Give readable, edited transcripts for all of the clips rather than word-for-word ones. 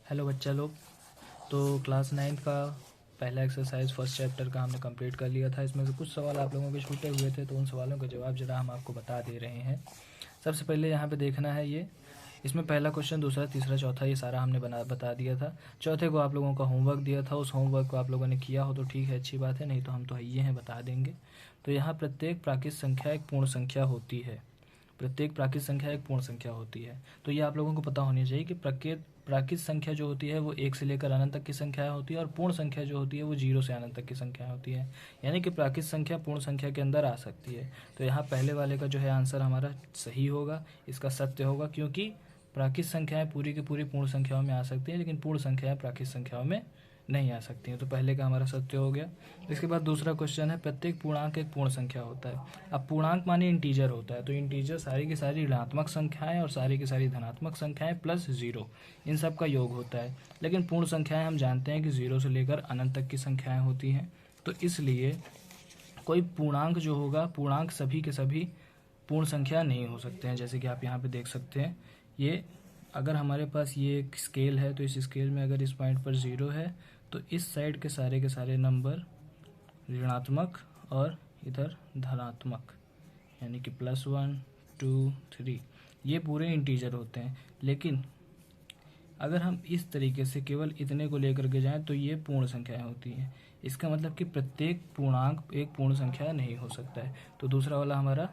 Hello बच्चा लोग। तो क्लास 9 का पहला एक्सरसाइज फर्स्ट चैप्टर का हमने कंप्लीट कर लिया था। इसमें से कुछ सवाल आप लोगों के छूटे हुए थे, तो उन सवालों का जवाब जरा हम आपको बता दे रहे हैं। सबसे पहले यहाँ पे देखना है ये, इसमें पहला क्वेश्चन, दूसरा, तीसरा, चौथा ये सारा हमने बता दिया था। चौथे को आप लोगों का होमवर्क दिया था, उस होमवर्क को आप लोगों ने किया हो तो ठीक है, अच्छी बात है, नहीं तो हम तो ये हैं बता देंगे। तो यहाँ प्रत्येक प्राकृत संख्या एक पूर्ण संख्या होती है। प्रत्येक प्राकृत संख्या एक पूर्ण संख्या होती है। तो ये आप लोगों को पता होनी चाहिए कि प्राकृत संख्या जो होती है वो 1 से लेकर अनंत तक की संख्या होती है, और पूर्ण संख्या जो होती है वो 0 से अनंत तक की संख्या होती है। यानी कि प्राकृत संख्या पूर्ण संख्या के अंदर आ सकती है। तो यहाँ पहले वाले का जो है आंसर हमारा सही होगा, इसका सत्य होगा, क्योंकि प्राकृत संख्याएं पूरी की पूरी पूर्ण संख्याओं में आ सकती हैं, लेकिन पूर्ण संख्याएं प्राकृत संख्याओं में नहीं आ सकती हैं। तो पहले का हमारा सत्य हो गया। इसके बाद दूसरा क्वेश्चन है, प्रत्येक पूर्णांक एक पूर्ण संख्या होता है। अब पूर्णांक माने इंटीजर होता है, तो इंटीजर सारी की सारी ऋणात्मक संख्याएं और सारी की सारी धनात्मक संख्याएं प्लस 0, इन सब का योग होता है। लेकिन पूर्ण संख्याएं हम जानते हैं कि 0 से लेकर अनंत तक की संख्याएं होती हैं। तो इसलिए कोई पूर्णांक जो होगा, पूर्णांक सभी के सभी पूर्ण संख्या नहीं हो सकते हैं। जैसे कि आप यहाँ पे देख सकते हैं, ये अगर हमारे पास ये एक स्केल है, तो इस स्केल में अगर इस पॉइंट पर 0 है तो इस साइड के सारे नंबर ऋणात्मक और इधर धनात्मक, यानी कि +1, 2, 3, ये पूरे इंटीजर होते हैं। लेकिन अगर हम इस तरीके से केवल इतने को लेकर के जाएं तो ये पूर्ण संख्याएं होती हैं। इसका मतलब कि प्रत्येक पूर्णांक एक पूर्ण संख्या नहीं हो सकता है। तो दूसरा वाला हमारा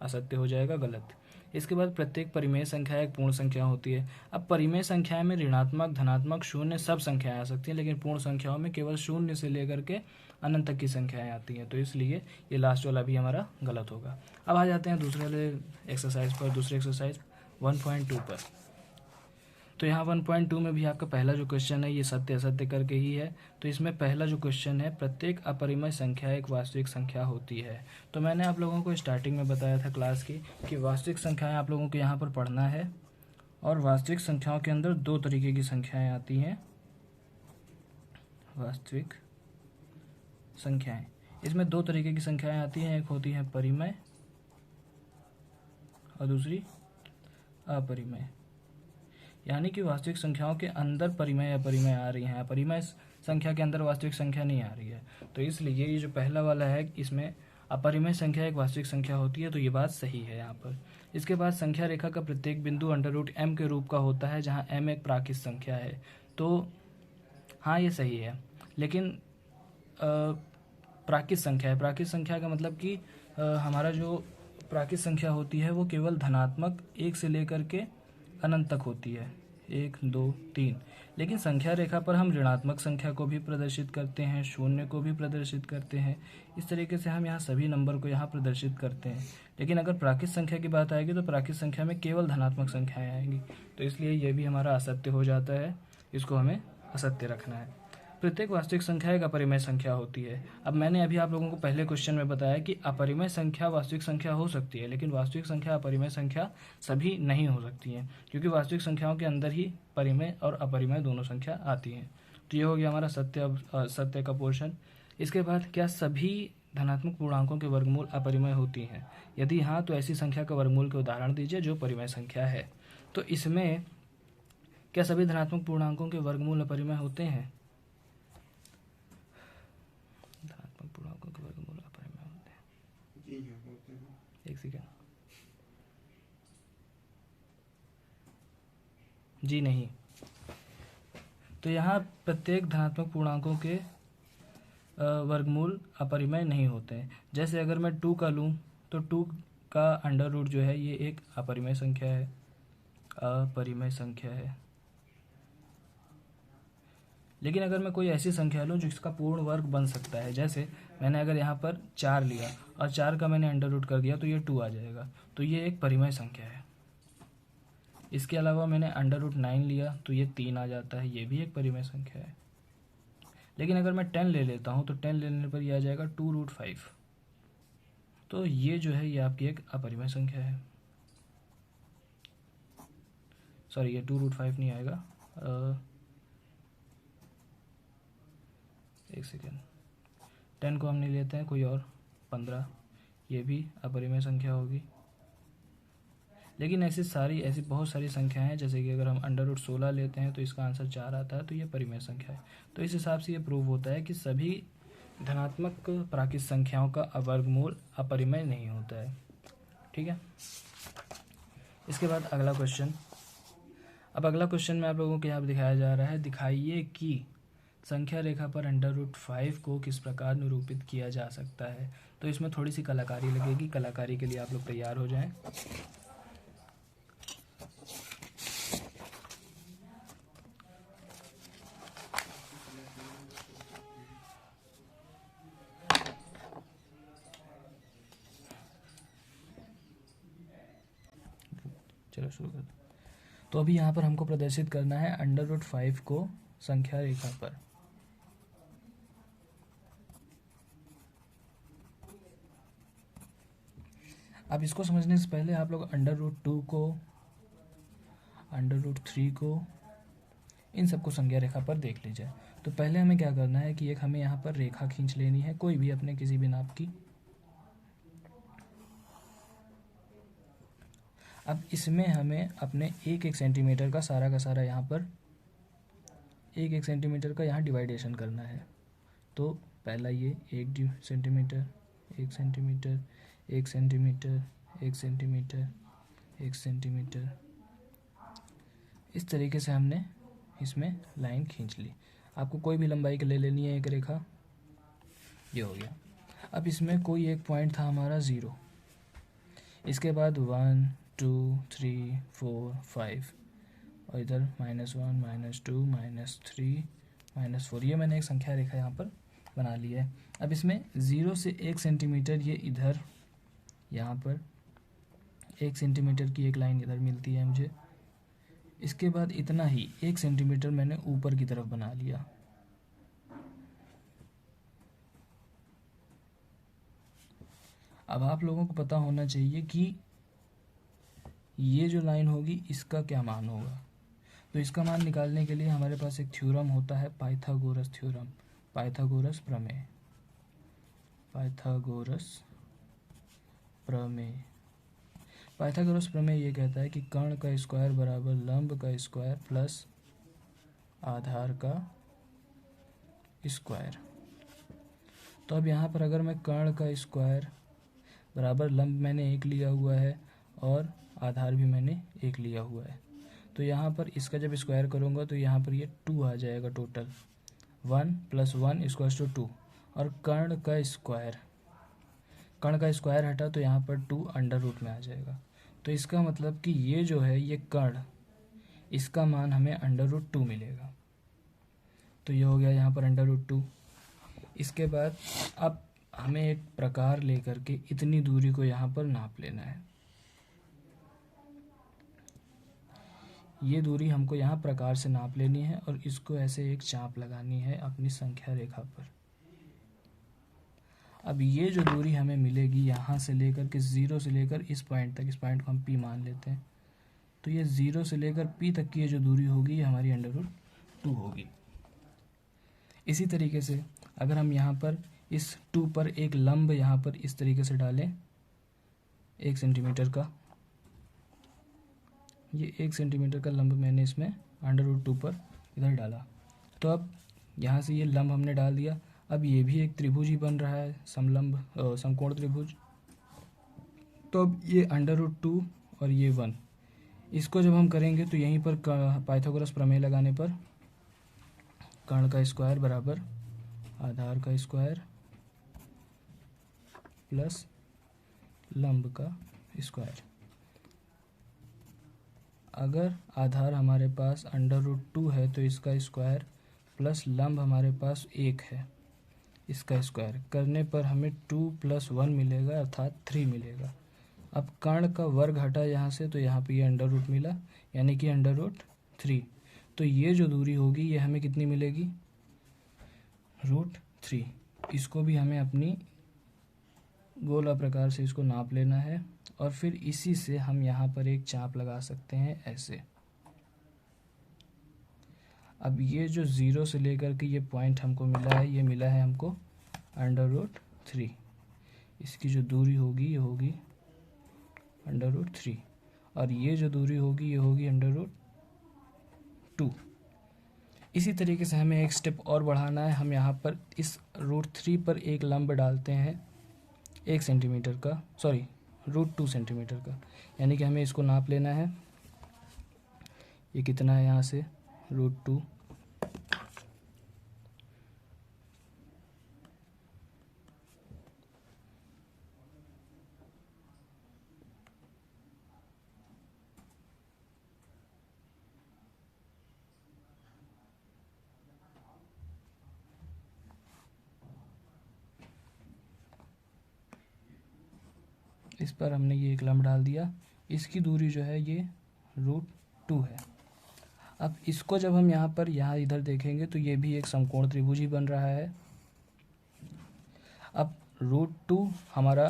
असत्य हो जाएगा, गलत। इसके बाद प्रत्येक परिमेय संख्या एक पूर्ण संख्या होती है। अब परिमेय संख्या में ऋणात्मक, धनात्मक, शून्य सब संख्याएं आ सकती हैं, लेकिन पूर्ण संख्याओं में केवल शून्य से लेकर के अनंत तक की संख्याएं आती हैं। तो इसलिए ये लास्ट वाला भी हमारा गलत होगा। अब आ जाते हैं दूसरे वाले एक्सरसाइज पर, दूसरे एक्सरसाइज 1.2 पर। तो यहाँ 1.2 में भी आपका पहला जो क्वेश्चन है ये सत्य असत्य करके ही है। तो इसमें पहला जो क्वेश्चन है, प्रत्येक अपरिमेय संख्या एक वास्तविक संख्या होती है। तो मैंने आप लोगों को स्टार्टिंग में बताया था क्लास की कि वास्तविक संख्याएं आप लोगों को यहाँ पर पढ़ना है, और वास्तविक संख्याओं के अंदर दो तरीके की संख्याएं आती हैं। वास्तविक संख्याएं, इसमें दो तरीके की संख्याएं आती हैं, एक होती है परिमेय और दूसरी अपरिमेय। यानी कि वास्तविक संख्याओं के अंदर परिमेय अपरिमेय आ रही हैं, अपरिमेय संख्या के अंदर वास्तविक संख्या नहीं आ रही है। तो इसलिए ये जो पहला वाला है, इसमें अपरिमेय संख्या एक वास्तविक संख्या होती है, तो ये बात सही है यहाँ पर। इसके बाद संख्या रेखा का प्रत्येक बिंदु √m के रूप का होता है, जहाँ m एक प्राकृत संख्या है। तो हाँ, ये सही है, लेकिन प्राकृत संख्या है। प्राकृत संख्या का मतलब कि हमारा जो प्राकृत संख्या होती है वो केवल धनात्मक 1 से लेकर के अनंत तक होती है, 1, 2, 3। लेकिन संख्या रेखा पर हम ऋणात्मक संख्या को भी प्रदर्शित करते हैं, शून्य को भी प्रदर्शित करते हैं। इस तरीके से हम यहाँ सभी नंबर को यहाँ प्रदर्शित करते हैं। लेकिन अगर प्राकृत संख्या की बात आएगी तो प्राकृत संख्या में केवल धनात्मक संख्याएं आएंगी। तो इसलिए ये भी हमारा असत्य हो जाता है, इसको हमें असत्य रखना है। प्रत्येक वास्तविक संख्या एक अपरिमेय संख्या होती है। अब मैंने अभी आप लोगों को पहले क्वेश्चन में बताया कि अपरिमेय संख्या वास्तविक संख्या हो सकती है, लेकिन वास्तविक संख्या अपरिमेय संख्या सभी नहीं हो सकती हैं, क्योंकि वास्तविक संख्याओं के अंदर ही परिमेय और अपरिमेय दोनों संख्या आती हैं। तो ये हो गया हमारा सत्य का पोर्शन। इसके बाद, क्या सभी धनात्मक पूर्णांकों के वर्गमूल अपरिमेय होती हैं? यदि हाँ, तो ऐसी संख्या का वर्गमूल के उदाहरण दीजिए जो परिमेय संख्या है। तो इसमें क्या सभी धनात्मक पूर्णांकों के वर्गमूल अपरिमेय होते हैं? धनात्मक पूर्णांकों के वर्गमूल अपरिमेय होते हैं? जी हाँ, होते हैं। एक सेकेंड। जी नहीं। तो यहाँ प्रत्येक धनात्मक पूर्णांकों के वर्गमूल अपरिमेय नहीं होते हैं। जैसे अगर मैं 2 का लूँ तो 2 का अंडर रूट जो है ये एक अपरिमेय संख्या है, अपरिमेय संख्या है। लेकिन अगर मैं कोई ऐसी संख्या लूँ जिसका पूर्ण वर्ग बन सकता है, जैसे मैंने अगर यहाँ पर 4 लिया और 4 का मैंने अंडर रूट कर दिया तो ये 2 आ जाएगा, तो ये एक परिमेय संख्या है। इसके अलावा मैंने अंडर रूट 9 लिया तो ये 3 आ जाता है, ये भी एक परिमेय संख्या है। लेकिन अगर मैं 10 ले लेता हूँ तो 10 लेने पर ये आ जाएगा 2√5, तो ये जो है ये आपकी एक अपरिमेय संख्या है। सॉरी, ये 2√5 नहीं आएगा, एक सेकेंड, 10 को हम नहीं लेते हैं, कोई और 15, ये भी अपरिमेय संख्या होगी। लेकिन ऐसी बहुत सारी संख्याएं हैं, जैसे कि अगर हम √16 लेते हैं तो इसका आंसर 4 आता है, तो ये परिमेय संख्या है। तो इस हिसाब से ये प्रूव होता है कि सभी धनात्मक प्राकृत संख्याओं का वर्गमूल अपरिमेय नहीं होता है। ठीक है, इसके बाद अगला क्वेश्चन। अब अगला क्वेश्चन में आप लोगों को यहाँ पर दिखाया जा रहा है, दिखाइए कि संख्या रेखा पर √5 को किस प्रकार निरूपित किया जा सकता है। तो इसमें थोड़ी सी कलाकारी लगेगी, कलाकारी के लिए आप लोग तैयार हो जाएं। चलो शुरू करते हैं। तो अभी यहाँ पर हमको प्रदर्शित करना है √5 को संख्या रेखा पर। अब इसको समझने से पहले आप लोग √2 को, √3 को, इन सबको संख्या रेखा पर देख लीजिए। तो पहले हमें क्या करना है कि एक हमें यहाँ पर रेखा खींच लेनी है, कोई भी अपने किसी भी नाप की। अब इसमें हमें अपने 1-1 सेंटीमीटर का सारा यहाँ पर 1-1 सेंटीमीटर का यहाँ डिवाइडेशन करना है। तो पहला ये 1 centimetre, 1 centimetre, 1 centimetre, 1 centimetre, 1 centimetre, इस तरीके से हमने इसमें लाइन खींच ली। आपको कोई भी लंबाई के ले लेनी है एक रेखा, ये हो गया। अब इसमें कोई एक पॉइंट था हमारा 0, इसके बाद 1, 2, 3, 4, 5 और इधर -1, -2, -3, -4, ये मैंने एक संख्या रेखा यहाँ पर बना ली है। अब इसमें 0 से 1 सेंटीमीटर ये इधर, यहाँ पर 1 सेंटीमीटर की एक लाइन इधर मिलती है मुझे। इसके बाद इतना ही 1 सेंटीमीटर मैंने ऊपर की तरफ बना लिया। अब आप लोगों को पता होना चाहिए कि ये जो लाइन होगी इसका क्या मान होगा। तो इसका मान निकालने के लिए हमारे पास एक थ्योरम होता है, पाइथागोरस थ्योरम, पाइथागोरस प्रमेय, पाइथागोरस प्रमेय। पाइथागोरस प्रमेय ये कहता है कि कर्ण का स्क्वायर बराबर लंब का स्क्वायर प्लस आधार का स्क्वायर। तो अब यहाँ पर अगर मैं कर्ण का स्क्वायर बराबर लंब मैंने 1 लिया हुआ है और आधार भी मैंने 1 लिया हुआ है, तो यहाँ पर इसका जब स्क्वायर करूँगा तो यहाँ पर ये 2 आ जाएगा टोटल, 1 + 1 = 2। और कर्ण का स्क्वायर हटा तो यहाँ पर 2 अंडर रूट में आ जाएगा। तो इसका मतलब कि ये जो है ये कर्ण, इसका मान हमें √2 मिलेगा। तो ये हो गया यहाँ पर √2। इसके बाद अब हमें एक प्रकार लेकर के इतनी दूरी को यहाँ पर नाप लेना है। ये दूरी हमको यहाँ प्रकार से नाप लेनी है और इसको ऐसे एक चाप लगानी है अपनी संख्या रेखा पर। अब ये जो दूरी हमें मिलेगी यहाँ से लेकर के 0 से लेकर इस पॉइंट तक, इस पॉइंट को हम P मान लेते हैं, तो ये 0 से लेकर P तक की ये जो दूरी होगी ये हमारी √2 होगी। इसी तरीके से अगर हम यहाँ पर इस 2 पर एक लंब यहाँ पर इस तरीके से डालें 1 सेंटीमीटर का, ये 1 सेंटीमीटर का लंब मैंने इसमें √2 पर इधर डाला। तो अब यहाँ से ये लंब हमने डाल दिया। अब ये भी एक त्रिभुज ही बन रहा है, समकोण त्रिभुज। तो अब ये √2 और ये 1, इसको जब हम करेंगे तो यहीं पर पाइथागोरस प्रमेय लगाने पर कर्ण का स्क्वायर बराबर आधार का स्क्वायर प्लस लंब का स्क्वायर। अगर आधार हमारे पास √2 है तो इसका स्क्वायर प्लस लंब हमारे पास 1 है, इसका स्क्वायर करने पर हमें 2 + 1 मिलेगा, अर्थात 3 मिलेगा। अब कर्ण का वर्ग हटा यहाँ से तो यहाँ पे ये √, मिला, यानी कि √3। तो ये जो दूरी होगी ये हमें कितनी मिलेगी, √3। इसको भी हमें अपनी गोला प्रकार से इसको नाप लेना है और फिर इसी से हम यहाँ पर एक चाप लगा सकते हैं ऐसे। अब ये जो 0 से लेकर के ये पॉइंट हमको मिला है, ये मिला है हमको √3। इसकी जो दूरी होगी ये होगी √3। और ये जो दूरी होगी ये होगी √2। इसी तरीके से हमें एक स्टेप और बढ़ाना है। हम यहाँ पर इस √3 पर एक लंब डालते हैं 1 सेंटीमीटर का, सॉरी √2 सेंटीमीटर का, यानी कि हमें इसको नाप लेना है। ये कितना है यहाँ से √2, इस पर हमने ये एक लंब डाल दिया। इसकी दूरी जो है ये √2 है। अब इसको जब हम यहाँ इधर देखेंगे तो ये भी एक समकोण त्रिभुज ही बन रहा है। अब √2 हमारा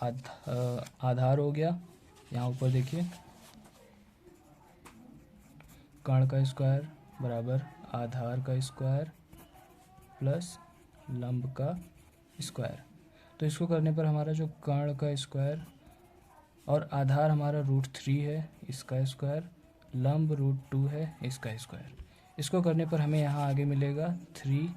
आधार हो गया। यहाँ ऊपर देखिए, कर्ण का स्क्वायर बराबर आधार का स्क्वायर प्लस लंब का स्क्वायर। तो इसको करने पर हमारा जो कर्ण का स्क्वायर और आधार हमारा √3 है, इसका स्क्वायर, लंब √2 है, इसका स्क्वायर। इसको करने पर हमें यहाँ आगे मिलेगा 3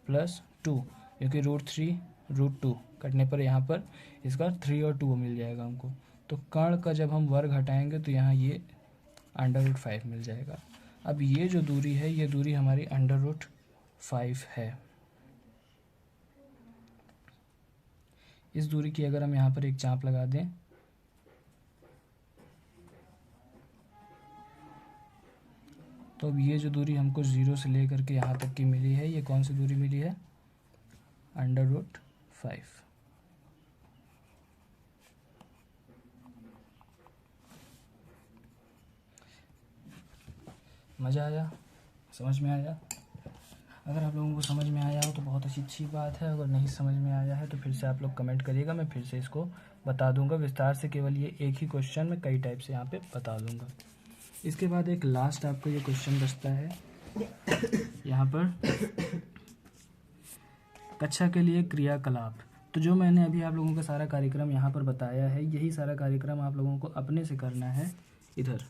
+ 2, क्योंकि √3 √2 कटने पर यहाँ पर इसका 3 और 2 मिल जाएगा हमको। तो कर्ण का जब हम वर्ग हटाएंगे तो यहाँ ये √5 मिल जाएगा। अब ये जो दूरी है ये दूरी हमारी √5 है। इस दूरी की अगर हम यहाँ पर एक चाप लगा दें तो अब ये जो दूरी हमको 0 से लेकर के यहाँ तक की मिली है, ये कौन सी दूरी मिली है? √5। मज़ा आया? समझ में आया? अगर आप लोगों को समझ में आया हो तो बहुत अच्छी बात है। अगर नहीं समझ में आया है तो फिर से आप लोग कमेंट करिएगा, मैं फिर से इसको बता दूंगा विस्तार से। केवल ये एक ही क्वेश्चन में कई टाइप से यहाँ पे बता दूंगा। इसके बाद एक लास्ट आपको ये क्वेश्चन बचता है यहाँ पर, कक्षा के लिए क्रियाकलाप। तो जो मैंने अभी आप लोगों का सारा कार्यक्रम यहाँ पर बताया है, यही सारा कार्यक्रम आप लोगों को अपने से करना है इधर।